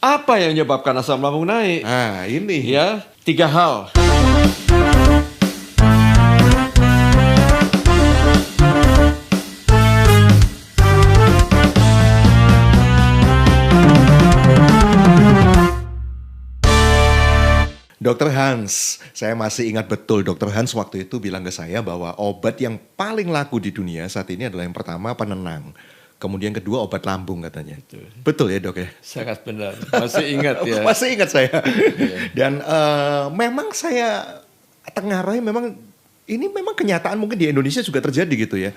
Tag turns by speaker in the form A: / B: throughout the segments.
A: Apa yang menyebabkan asam lambung naik?
B: Nah, ini.
A: Ya, 3 hal.
B: Dokter Hans, saya masih ingat betul Dokter Hans waktu itu bilang ke saya bahwa obat yang paling laku di dunia saat ini adalah yang pertama penenang. Kemudian kedua obat lambung katanya. Betul ya dok ya?
A: Sangat benar. Masih ingat ya?
B: Masih ingat saya. Dan memang saya tengarai memang ini memang kenyataan mungkin di Indonesia juga terjadi gitu ya.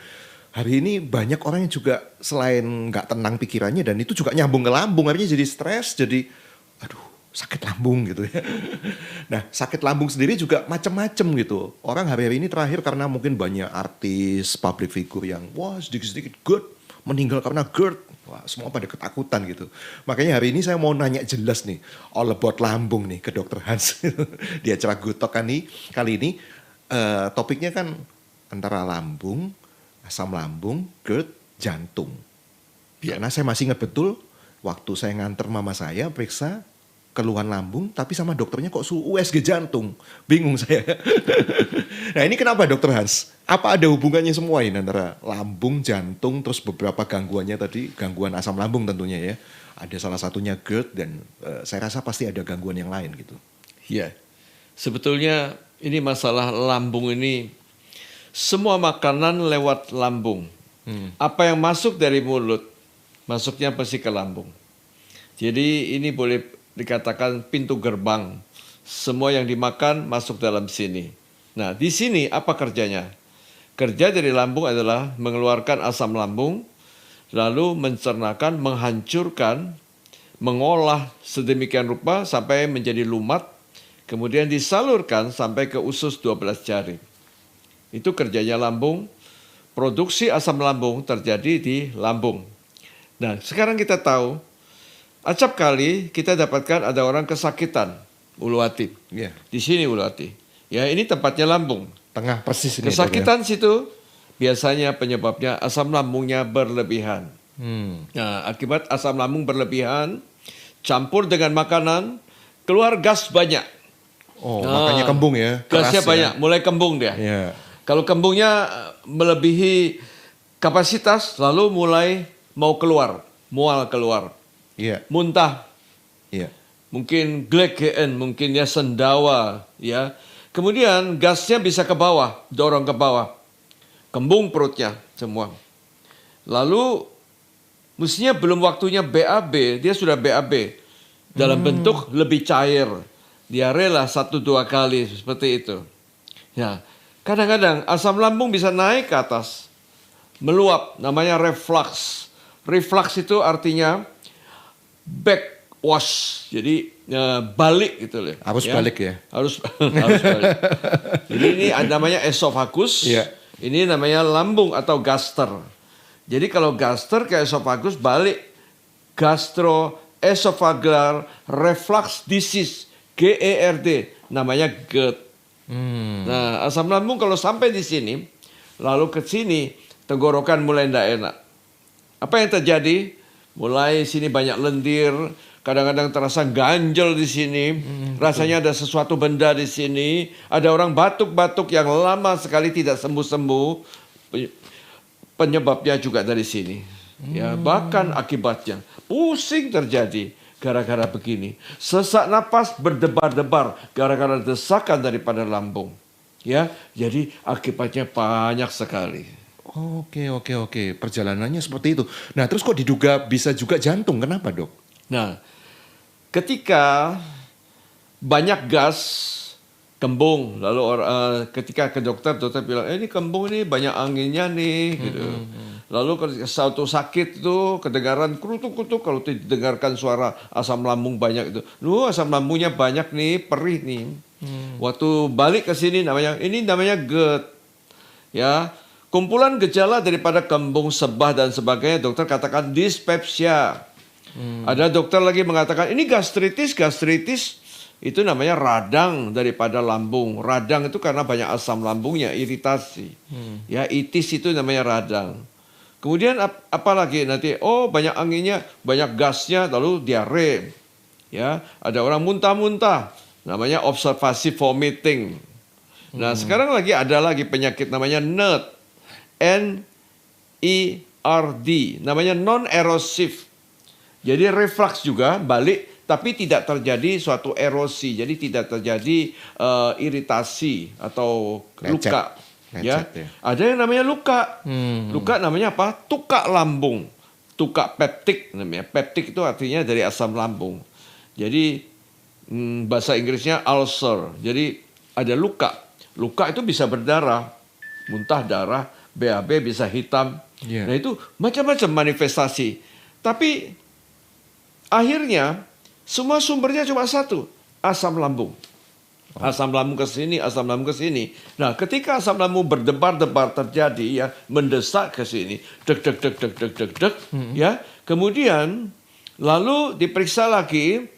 B: Hari ini banyak orang yang juga selain nggak tenang pikirannya dan itu juga nyambung ke lambung. Akhirnya jadi stres, jadi aduh sakit lambung gitu ya. Nah sakit lambung sendiri juga macam-macam gitu. Orang hari-hari ini terakhir karena mungkin banyak artis, public figure yang wah sedikit-sedikit GERD, meninggal karena GERD. Wah semua pada ketakutan gitu. Makanya hari ini saya mau nanya jelas nih, all about lambung nih ke Dokter Hans. Di acara Good Talk kali ini topiknya kan antara lambung, asam lambung, GERD, jantung. Karena saya masih ingat betul waktu saya nganter mama saya periksa keluhan lambung, tapi sama dokternya kok suhu USG jantung. Bingung saya. Nah ini kenapa Dokter Hans? Apa ada hubungannya semua ini antara lambung, jantung, terus beberapa gangguannya tadi, gangguan asam lambung tentunya ya. Ada salah satunya GERD dan saya rasa pasti ada gangguan yang lain gitu.
A: Iya. Sebetulnya ini masalah lambung ini, semua makanan lewat lambung. Apa yang masuk dari mulut, masuknya pasti ke lambung. Jadi ini boleh dikatakan pintu gerbang. Semua yang dimakan masuk dalam sini. Nah, di sini apa kerjanya? Kerja dari lambung adalah mengeluarkan asam lambung, lalu mencernakan, menghancurkan, mengolah sedemikian rupa sampai menjadi lumat, kemudian disalurkan sampai ke usus 12 jari. Itu kerjanya lambung. Produksi asam lambung terjadi di lambung. Nah, sekarang kita tahu, acap kali kita dapatkan ada orang kesakitan ulu hati.
B: Iya.
A: Di sini ulu hati. Ya, ini tempatnya lambung.
B: Tengah persis ini.
A: Kesakitan situ biasanya penyebabnya asam lambungnya berlebihan. Nah, akibat asam lambung berlebihan campur dengan makanan, keluar gas banyak.
B: Oh, makanya kembung ya.
A: Gasnya
B: Keras
A: banyak,
B: ya.
A: mulai kembung dia.
B: Iya.
A: Kalau kembungnya melebihi kapasitas, lalu mulai mau keluar, mual keluar.
B: Iya.
A: Muntah,
B: Iya.
A: mungkin glegeen, mungkin ya sendawa, ya. Kemudian gasnya bisa ke bawah, dorong ke bawah. Kembung perutnya semua. Lalu mestinya belum waktunya BAB, dia sudah BAB. Dalam bentuk lebih cair. Diare lah 1-2 kali seperti itu. Ya, kadang-kadang asam lambung bisa naik ke atas. Meluap, namanya reflux. Reflux itu artinya backwash, jadi balik gitu loh.
B: Harus balik ya?
A: Harus balik. Jadi ini namanya esophagus,
B: Iya.
A: ini namanya lambung atau gaster. Jadi kalau gaster ke esophagus balik, gastroesophageal reflux disease, GERD, namanya GERD. Nah, asam lambung kalau sampai di sini, lalu ke sini, tenggorokan mulai tidak enak. Apa yang terjadi? Mulai sini banyak lendir, kadang-kadang terasa ganjel di sini, rasanya ada sesuatu benda di sini, ada orang batuk-batuk yang lama sekali tidak sembuh-sembuh, penyebabnya juga dari sini. Ya, bahkan akibatnya pusing terjadi gara-gara begini, sesak napas berdebar-debar gara-gara desakan daripada lambung. Ya, jadi akibatnya banyak sekali.
B: Oke. Perjalanannya seperti itu. Nah, terus kok diduga bisa juga jantung? Kenapa, Dok?
A: Nah, ketika banyak gas kembung, lalu ketika ke dokter bilang, ini kembung ini banyak anginnya nih, gitu. Lalu ketika suatu sakit itu kedengaran kerutuk-kerutuk, kalau didengarkan suara asam lambung banyak itu, asam lambungnya banyak nih, perih nih. Waktu balik ke sini ini namanya GERD, ya. Kumpulan gejala daripada kembung, sebah dan sebagainya, dokter katakan dispepsia. Ada dokter lagi mengatakan ini gastritis. Itu namanya radang daripada lambung. Radang itu karena banyak asam lambungnya, iritasi. Ya, itis itu namanya radang. Kemudian apa lagi nanti? Oh, banyak anginnya, banyak gasnya, lalu diare. Ya, ada orang muntah-muntah, namanya observasi vomiting. Nah, sekarang ada lagi penyakit namanya NERD. NERD, namanya non-erosif. Jadi reflux juga balik, tapi tidak terjadi suatu erosi. Jadi tidak terjadi iritasi atau luka. Ya. Ada yang namanya luka. Luka namanya apa? Tukak lambung. Tukak peptik namanya. Peptik itu artinya dari asam lambung. Jadi bahasa Inggrisnya ulcer. Jadi ada luka. Luka itu bisa berdarah, muntah darah, BAB bisa hitam. Nah itu macam-macam manifestasi. Tapi akhirnya semua sumbernya cuma satu, asam lambung. Asam lambung ke sini, asam lambung ke sini. Nah, ketika asam lambung berdebar-debar terjadi ya, mendesak ke sini, deg deg deg deg deg deg deg, ya. Kemudian lalu diperiksa lagi,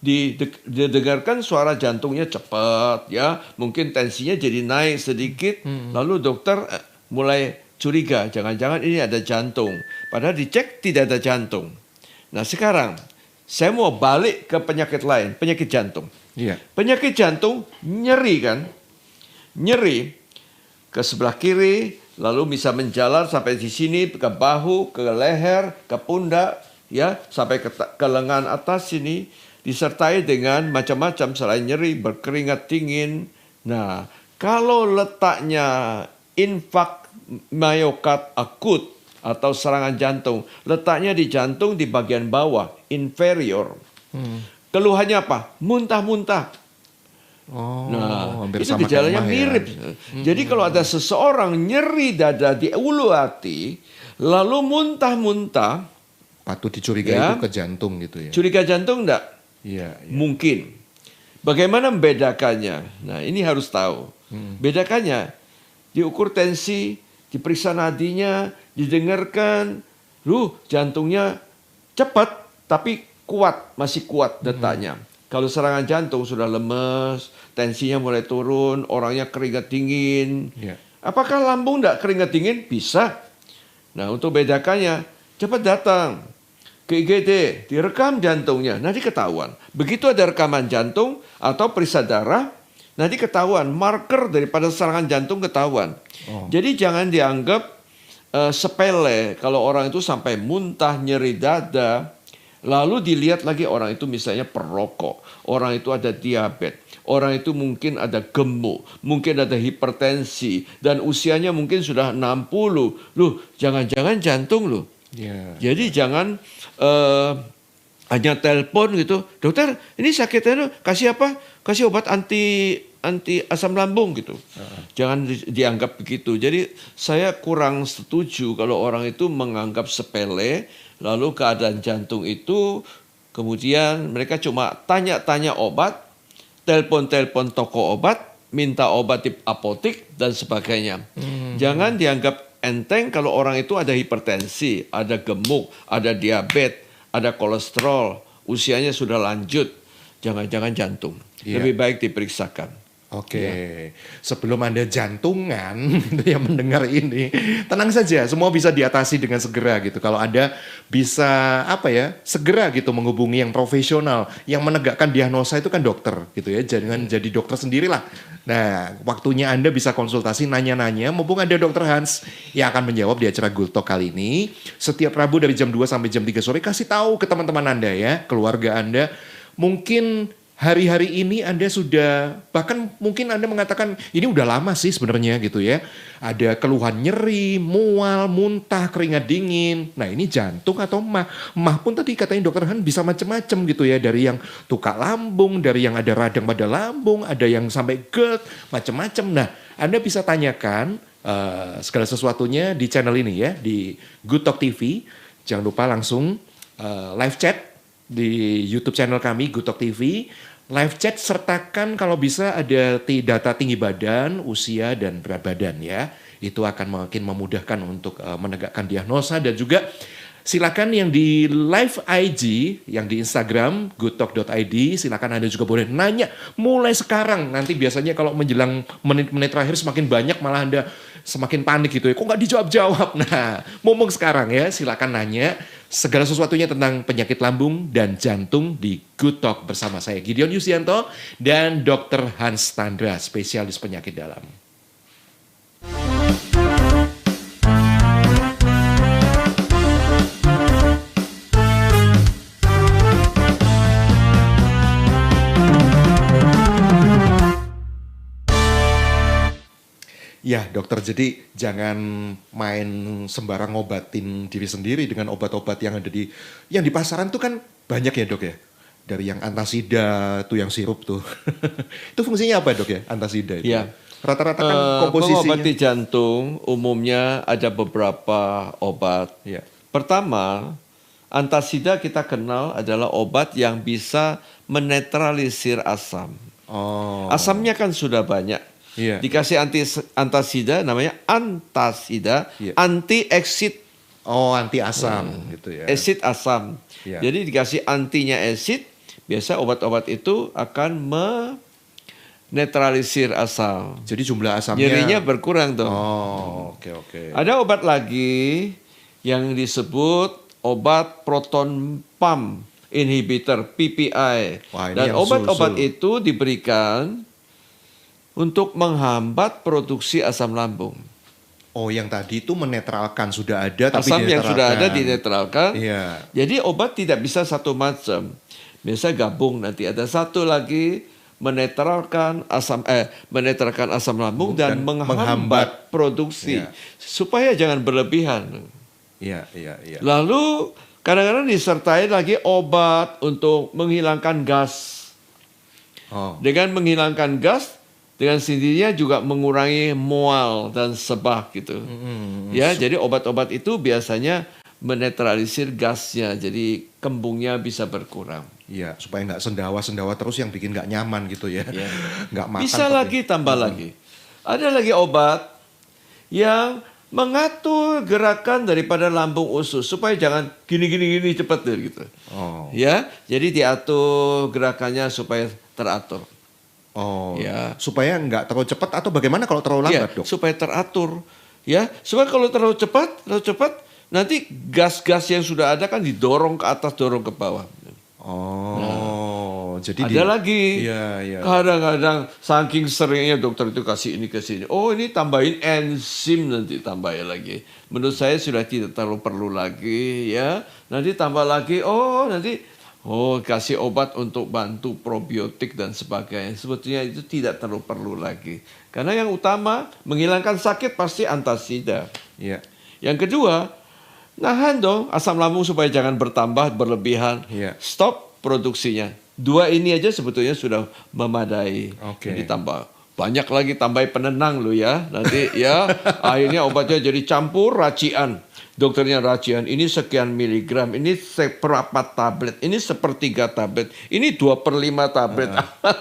A: didengarkan suara jantungnya cepat ya, mungkin tensinya jadi naik sedikit, lalu dokter mulai curiga, jangan-jangan ini ada jantung. Padahal dicek tidak ada jantung. Nah sekarang saya mau balik ke penyakit lain, penyakit jantung. Penyakit jantung nyeri kan, nyeri ke sebelah kiri, lalu bisa menjalar sampai di sini ke bahu, ke leher, ke pundak, ya sampai ke lengan atas sini. Disertai dengan macam-macam selain nyeri, berkeringat dingin. Nah, kalau letaknya infak miokard akut atau serangan jantung, letaknya di jantung di bagian bawah, inferior. Keluhannya apa? Muntah-muntah. Nah, itu gejalanya mirip. Jadi kalau ada seseorang nyeri dada di ulu hati, lalu muntah-muntah,
B: patut dicurigai itu ke jantung gitu ya.
A: Curiga jantung enggak?
B: Iya.
A: Mungkin. Bagaimana membedakannya? Nah, ini harus tahu. Bedakannya, diukur tensi, diperiksa nadinya, didengarkan, jantungnya cepat tapi kuat, masih kuat detaknya. Kalau serangan jantung sudah lemes, tensinya mulai turun, orangnya keringat dingin. Apakah lambung enggak keringat dingin? Bisa. Nah, untuk bedakannya, cepat datang ke IGD, direkam jantungnya, nanti ketahuan. Begitu ada rekaman jantung atau periksa darah, nanti ketahuan, marker daripada serangan jantung ketahuan. Jadi jangan dianggap sepele kalau orang itu sampai muntah, nyeri dada, lalu dilihat lagi orang itu misalnya perokok, orang itu ada diabetes, orang itu mungkin ada gemuk, mungkin ada hipertensi, dan usianya mungkin sudah 60. Jangan-jangan jantung loh. Jadi jangan hanya telepon gitu, dokter ini sakitnya kasih apa? Kasih obat anti asam lambung gitu. Jangan dianggap begitu. Jadi saya kurang setuju kalau orang itu menganggap sepele, lalu keadaan jantung itu kemudian mereka cuma tanya-tanya obat, telepon-telepon toko obat, minta obat di apotik dan sebagainya. Jangan dianggap enteng kalau orang itu ada hipertensi, ada gemuk, ada diabetes, ada kolesterol, usianya sudah lanjut, jangan-jangan jantung. Lebih baik diperiksakan.
B: Sebelum Anda jantungan yang mendengar ini, tenang saja, semua bisa diatasi dengan segera gitu. Kalau Anda bisa segera gitu menghubungi yang profesional, yang menegakkan diagnosa itu kan dokter gitu ya. Jangan jadi dokter sendirilah. Nah, waktunya Anda bisa konsultasi, nanya-nanya, mumpung ada Dr. Hans yang akan menjawab di acara Good Talk kali ini. Setiap Rabu dari jam 2 sampai jam 3 sore, kasih tahu ke teman-teman Anda ya, keluarga Anda. Mungkin hari-hari ini Anda sudah, bahkan mungkin Anda mengatakan, ini udah lama sih sebenarnya gitu ya. Ada keluhan nyeri, mual, muntah, keringat dingin. Nah ini jantung atau mah. Mah pun tadi katanya Dr. Han bisa macam-macam gitu ya. Dari yang tukak lambung, dari yang ada radang pada lambung, ada yang sampai GERD, macam-macam. Nah Anda bisa tanyakan segala sesuatunya di channel ini ya, di Good Talk TV. Jangan lupa langsung live chat di YouTube channel kami Good Talk TV. Live chat sertakan kalau bisa ada data tinggi badan, usia dan berat badan ya. Itu akan makin memudahkan untuk menegakkan diagnosa dan juga silakan yang di live IG, yang di Instagram goodtalk.id, silakan Anda juga boleh nanya mulai sekarang. Nanti biasanya kalau menjelang menit-menit terakhir semakin banyak malah Anda semakin panik gitu ya. Kok nggak dijawab-jawab? Nah, ngomong sekarang ya, silakan nanya segala sesuatunya tentang penyakit lambung dan jantung di Good Talk bersama saya Gideon Yusianto dan Dr. Hans Tandra, spesialis penyakit dalam. Ya dokter, jadi jangan main sembarang ngobatin diri sendiri dengan obat-obat yang ada yang di pasaran tuh kan banyak ya dok ya. Dari yang antasida tuh yang sirup tuh. Itu fungsinya apa dok ya antasida itu?
A: Ya.
B: Rata-rata kan komposisinya.
A: Mengobati jantung umumnya ada beberapa obat.
B: Ya.
A: Pertama, antasida kita kenal adalah obat yang bisa menetralisir asam.
B: Oh.
A: Asamnya kan sudah banyak.
B: Iya.
A: Dikasih antasida namanya antasida,
B: Iya.
A: anti-exit.
B: Oh, anti asam gitu ya.
A: Acid asam.
B: Iya.
A: Jadi dikasih antinya acid, biasa obat-obat itu akan menetralisir asam.
B: Jadi jumlah asamnya.
A: Nyerinya berkurang tuh.
B: Oh, oke.
A: Ada obat lagi yang disebut obat proton pump inhibitor PPI.
B: Wah, ini
A: Dan
B: yang
A: obat-obat
B: sul-sul.
A: itu diberikan untuk menghambat produksi asam lambung.
B: Oh, yang tadi itu menetralkan sudah ada tapi
A: Asam yang sudah ada
B: dinetralkan.
A: dinetralkan.
B: Iya.
A: Jadi obat tidak bisa satu macam. Biasa gabung, nanti ada satu lagi menetralkan asam lambung dan menghambat produksi
B: Iya.
A: supaya jangan berlebihan.
B: Iya.
A: Lalu kadang-kadang disertai lagi obat untuk menghilangkan gas.
B: Oh.
A: Dengan menghilangkan gas, dengan sendirinya juga mengurangi mual dan sebah gitu. Ya, jadi obat-obat itu biasanya menetralisir gasnya, jadi kembungnya bisa berkurang.
B: Iya, supaya nggak sendawa-sendawa terus yang bikin nggak nyaman gitu ya.
A: Ya.
B: Nggak makan.
A: Bisa lagi tambah lagi. Ada lagi obat yang mengatur gerakan daripada lambung usus supaya jangan gini cepat deh gitu.
B: Oh.
A: Ya, jadi diatur gerakannya supaya teratur.
B: Oh.
A: Ya.
B: Supaya nggak terlalu cepat atau bagaimana kalau terlalu lambat,
A: Ya,
B: dok?
A: supaya teratur. Ya, supaya kalau terlalu cepat nanti gas-gas yang sudah ada kan didorong ke atas, dorong ke bawah.
B: Oh, jadi
A: Ada lagi.
B: Iya.
A: Kadang-kadang saking seringnya dokter itu kasih ini ke sini. Oh, ini tambahin enzim nanti tambahin lagi. Menurut saya sudah tidak terlalu perlu lagi ya. Nanti tambah lagi. Kasih obat untuk bantu probiotik dan sebagainya. Sebetulnya itu tidak terlalu perlu lagi. Karena yang utama menghilangkan sakit pasti antasida.
B: Iya.
A: Yang kedua, nahan dong asam lambung supaya jangan bertambah berlebihan.
B: Iya.
A: Stop produksinya. Dua ini aja sebetulnya sudah memadai.
B: Oke.
A: Jadi tambah banyak lagi tambah penenang lo ya. Nanti ya akhirnya obatnya jadi campur racian. Dokternya racian, ini sekian miligram, ini seperempat tablet, ini sepertiga tablet, ini 2/5 tablet.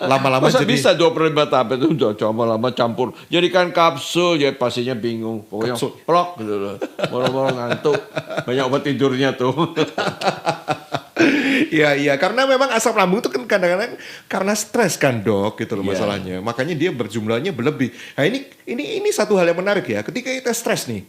B: Lama-lama
A: Masa
B: jadi-
A: bisa 2/5 tablet itu udah lama-lama campur. Jadikan kapsul, ya pastinya bingung. Pokoknya
B: Kapsul.
A: plok gitu loh. Moro-moro ngantuk. Banyak obat tidurnya tuh.
B: Iya, karena memang asam lambung itu kan kadang-kadang karena stres kan dok, gitu loh
A: Iya.
B: masalahnya. Makanya dia berjumlahnya berlebih. Nah ini satu hal yang menarik ya. Ketika kita stres nih,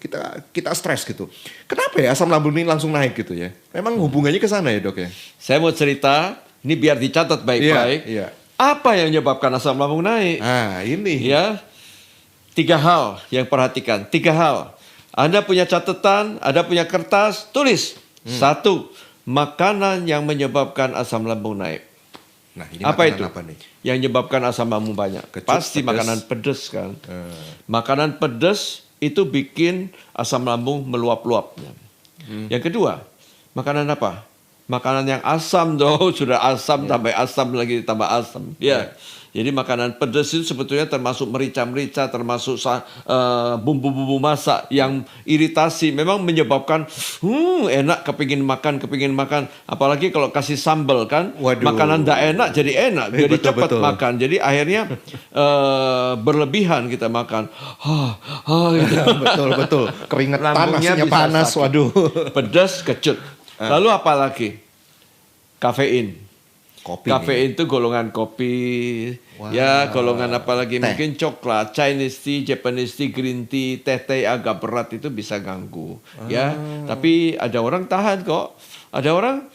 B: kita stres gitu. Kenapa ya asam lambung ini langsung naik gitu ya? Memang hubungannya ke sana ya dok ya?
A: Saya mau cerita, ini biar dicatat baik-baik.
B: Iya.
A: Apa yang menyebabkan asam lambung naik?
B: Nah ini.
A: Ya, 3 hal yang perhatikan. 3 hal. Anda punya catatan, Anda punya kertas, tulis. 1, makanan yang menyebabkan asam lambung naik.
B: Nah ini
A: Apa
B: makanan
A: itu?
B: apa nih?
A: Yang menyebabkan asam lambung banyak.
B: Kecut,
A: Pasti
B: pedas.
A: makanan pedas kan.
B: Eh,
A: Makanan pedas itu bikin asam lambung meluap-luap. Yang kedua, makanan apa? Makanan yang asam dong, sudah asam tambah asam lagi tambah asam. Ya. Jadi makanan pedas itu sebetulnya termasuk merica-merica, termasuk bumbu-bumbu masak yang iritasi, memang menyebabkan enak kepingin makan. Apalagi kalau kasih sambal kan,
B: Waduh.
A: makanan tidak enak jadi enak, jadi
B: Betul,
A: cepat
B: betul.
A: makan. Jadi akhirnya berlebihan kita makan. Gitu.
B: Betul. Keringetan,
A: Lambungnya
B: nasinya
A: bisa
B: panas,
A: sakit.
B: waduh.
A: Pedas, kecut. Lalu apa lagi? Kafein.
B: Kopi.
A: Kafein itu golongan kopi,
B: Wah.
A: ya golongan apa lagi?
B: Teh.
A: Mungkin coklat, Chinese tea, Japanese tea, green tea, teh agak berat itu bisa ganggu, ya. Tapi ada orang tahan kok. Ada orang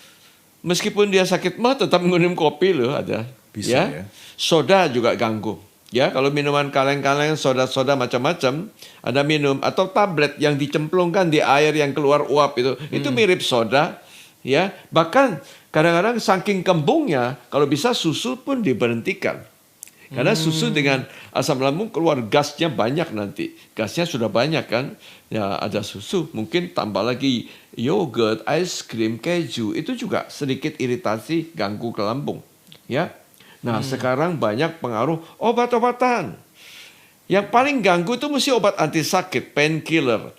A: meskipun dia sakit mah tetap minum kopi loh, ada.
B: Bisa, ya.
A: Soda juga ganggu. Ya, kalau minuman kaleng-kaleng, soda-soda macam-macam, ada minum atau tablet yang dicemplungkan di air yang keluar uap itu mirip soda, ya. Bahkan kadang-kadang saking kembungnya, kalau bisa susu pun diberhentikan. Karena susu dengan asam lambung keluar gasnya banyak nanti. Gasnya sudah banyak kan. Ya ada susu, mungkin tambah lagi yogurt, ice cream, keju, itu juga sedikit iritasi, ganggu ke lambung. Ya. Nah, sekarang banyak pengaruh obat-obatan. Yang paling ganggu itu mesti obat anti sakit, painkiller.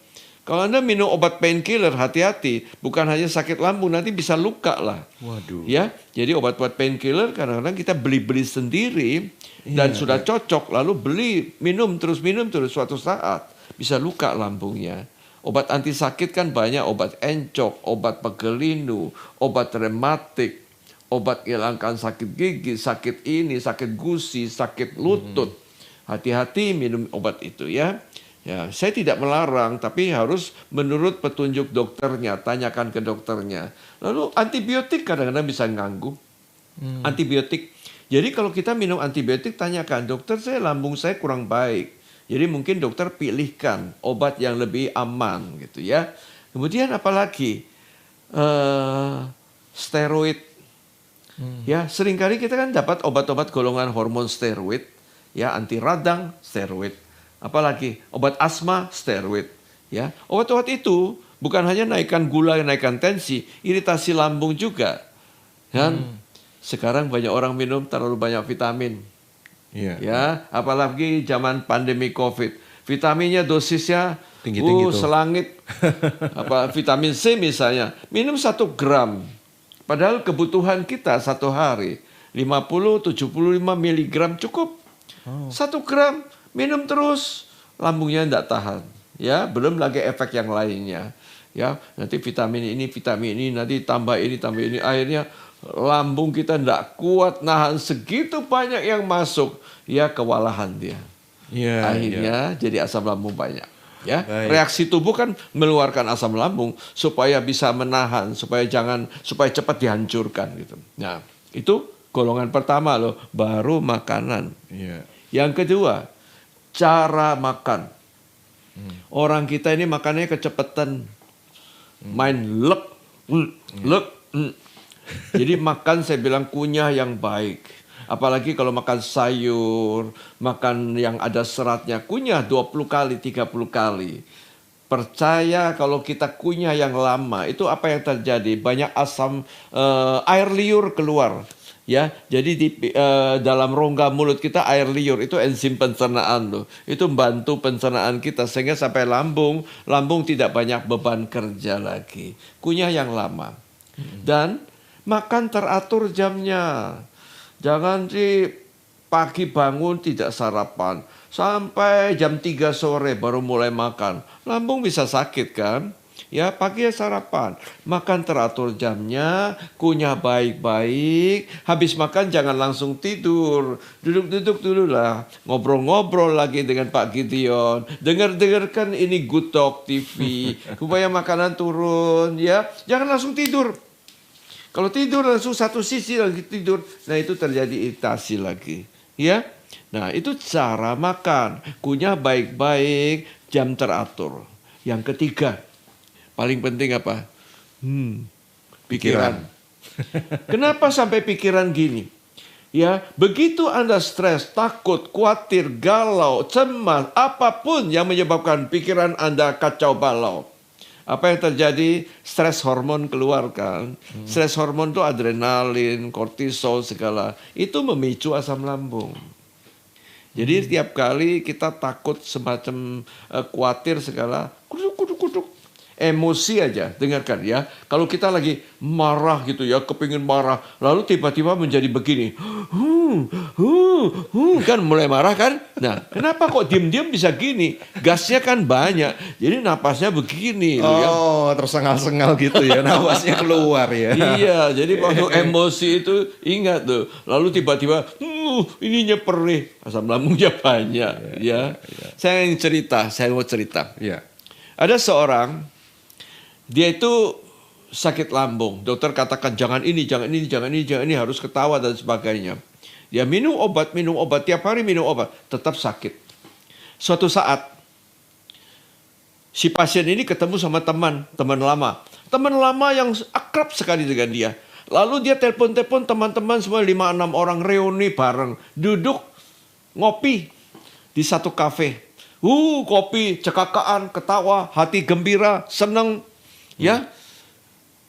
A: Kalau Anda minum obat painkiller, hati-hati. Bukan hanya sakit lambung, nanti bisa luka lah.
B: Waduh.
A: Ya, jadi obat-obat painkiller kadang-kadang kita beli-beli sendiri dan sudah cocok, lalu minum terus suatu saat bisa luka lambungnya. Obat anti sakit kan banyak, obat encok, obat pegelinu, obat rematik, obat hilangkan sakit gigi, sakit ini, sakit gusi, sakit lutut. Hati-hati minum obat itu ya. Ya, saya tidak melarang, tapi harus menurut petunjuk dokternya, tanyakan ke dokternya. Lalu antibiotik kadang-kadang bisa ganggu. Antibiotik. Jadi kalau kita minum antibiotik, tanyakan, dokter lambung saya kurang baik. Jadi mungkin dokter pilihkan obat yang lebih aman gitu ya. Kemudian apalagi steroid. Ya, seringkali kita kan dapat obat-obat golongan hormon steroid, ya anti radang steroid. Apalagi obat asma steroid, ya. Obat-obat itu bukan hanya naikkan gula, naikkan tensi, iritasi lambung juga. Dan sekarang banyak orang minum terlalu banyak vitamin. Ya, apalagi zaman pandemi Covid. Vitaminnya dosisnya
B: tinggi-tinggi tuh.
A: selangit. Vitamin C misalnya, minum 1 gram. Padahal kebutuhan kita satu hari 50-75 miligram cukup. 1 gram minum terus, lambungnya tidak tahan. Ya, belum lagi efek yang lainnya. Ya, nanti vitamin ini, nanti tambah ini, akhirnya lambung kita tidak kuat nahan segitu banyak yang masuk. Ya, kewalahan dia. Akhirnya jadi asam lambung banyak. Ya, reaksi tubuh kan mengeluarkan asam lambung supaya bisa menahan, supaya cepat dihancurkan gitu. Nah, itu golongan pertama loh, baru makanan. Yang kedua, cara makan. Orang kita ini makannya kecepatan, main lek. Jadi makan saya bilang kunyah yang baik. Apalagi kalau makan sayur, makan yang ada seratnya, kunyah 20 kali, 30 kali. Percaya kalau kita kunyah yang lama, itu apa yang terjadi? Banyak asam air liur keluar. Ya, jadi di dalam rongga mulut kita air liur itu enzim pencernaan loh. Itu membantu pencernaan kita sehingga sampai lambung tidak banyak beban kerja lagi. Kunyah yang lama. Dan makan teratur jamnya. Jangan pagi bangun tidak sarapan sampai jam 3 sore baru mulai makan. Lambung bisa sakit kan? Ya, pagi sarapan, makan teratur jamnya, kunyah baik-baik, habis makan jangan langsung tidur, duduk-duduk dulu lah, ngobrol-ngobrol lagi dengan Pak Gideon, dengarkan ini Good Talk TV, supaya makanan turun, ya, jangan langsung tidur. Kalau tidur langsung satu sisi lagi tidur, nah itu terjadi iritasi lagi, ya. Nah itu cara makan, kunyah baik-baik, jam teratur. Yang ketiga, paling penting apa? Pikiran. Kenapa sampai pikiran gini? Ya, begitu Anda stres, takut, khawatir, galau, cemas, apapun yang menyebabkan pikiran Anda kacau balau. Apa yang terjadi? Stres hormon keluar kan. Stres hormon itu adrenalin, kortisol segala. Itu memicu asam lambung. Jadi tiap kali kita takut semacam khawatir segala, kuduk. Emosi aja, dengarkan ya. Kalau kita lagi marah gitu ya, kepingin marah, lalu tiba-tiba menjadi begini. Kan mulai marah kan? Nah, kenapa kok diam-diam bisa gini? Gasnya kan banyak, jadi napasnya begini.
B: Oh, tersengal-sengal gitu ya, napasnya keluar ya.
A: Iya, jadi waktu emosi itu ingat tuh. Lalu tiba-tiba, ininya perih, asam lambungnya banyak. Ya. Saya mau cerita.
B: Ya.
A: Ada seorang, dia itu sakit lambung. Dokter katakan jangan ini, harus ketawa dan sebagainya. Dia minum obat, tiap hari minum obat, tetap sakit. Suatu saat, si pasien ini ketemu sama teman lama yang akrab sekali dengan dia. Lalu dia telepon teman-teman semua 5-6 orang reuni bareng, duduk ngopi di satu kafe. Kopi, cekakaan, ketawa, hati gembira, senang, ya.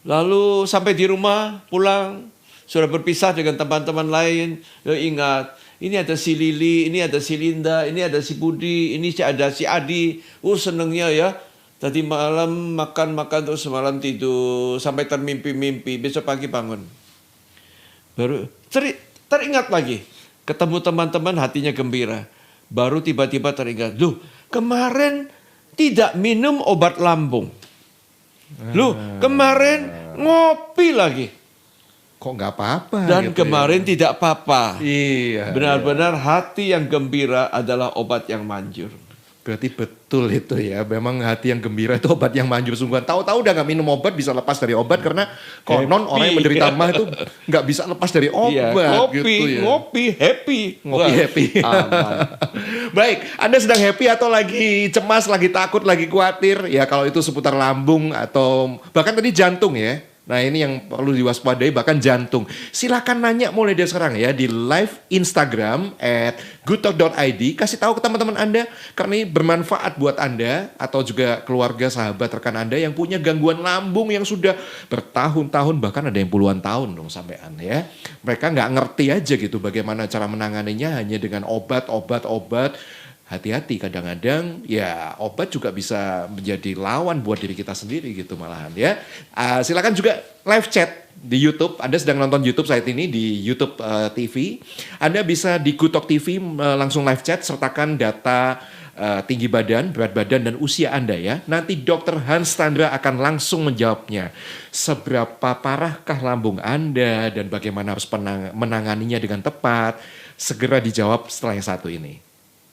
A: Lalu sampai di rumah, pulang, sudah berpisah dengan teman-teman lain. Ingat, ini ada si Lili, ini ada si Linda, ini ada si Budi, ini ada si Adi. Senengnya ya. Tadi malam makan terus malam tidur sampai termimpi-mimpi. Besok pagi bangun. Baru teringat lagi. Ketemu teman-teman hatinya gembira. Baru tiba-tiba teringat, kemarin tidak minum obat lambung. Kemarin ngopi lagi.
B: Kok nggak apa-apa?
A: Dan
B: gitu
A: kemarin tidak apa-apa.
B: Iya.
A: Benar-benar hati yang gembira adalah obat yang manjur.
B: Berarti betul itu ya. Memang hati yang gembira itu obat yang manjur sungguhan. Tahu-tahu udah nggak minum obat bisa lepas dari obat karena konon orang yang menderita mah itu nggak bisa lepas dari obat.
A: Ngopi happy.
B: Aman. Baik, Anda sedang happy atau lagi cemas, lagi takut, lagi khawatir? Ya kalau itu seputar lambung atau bahkan tadi jantung ya. Nah ini yang perlu diwaspadai, bahkan jantung. Silakan nanya mulai dari sekarang ya di live Instagram @goodtalk.id. Kasih tahu ke teman-teman Anda karena ini bermanfaat buat Anda atau juga keluarga, sahabat, rekan Anda yang punya gangguan lambung yang sudah bertahun-tahun, bahkan ada yang puluhan tahun dong sampean ya. Mereka nggak ngerti aja gitu bagaimana cara menanganinya hanya dengan obat. Hati-hati, kadang-kadang ya obat juga bisa menjadi lawan buat diri kita sendiri gitu malahan ya. Silakan juga live chat di YouTube. Anda sedang nonton YouTube saat ini di YouTube TV. Anda bisa di Good Talk TV langsung live chat, sertakan data tinggi badan, berat badan, dan usia Anda ya. Nanti Dr. Hans Tandra akan langsung menjawabnya. Seberapa parahkah lambung Anda dan bagaimana harus menanganinya dengan tepat? Segera dijawab setelah yang satu ini.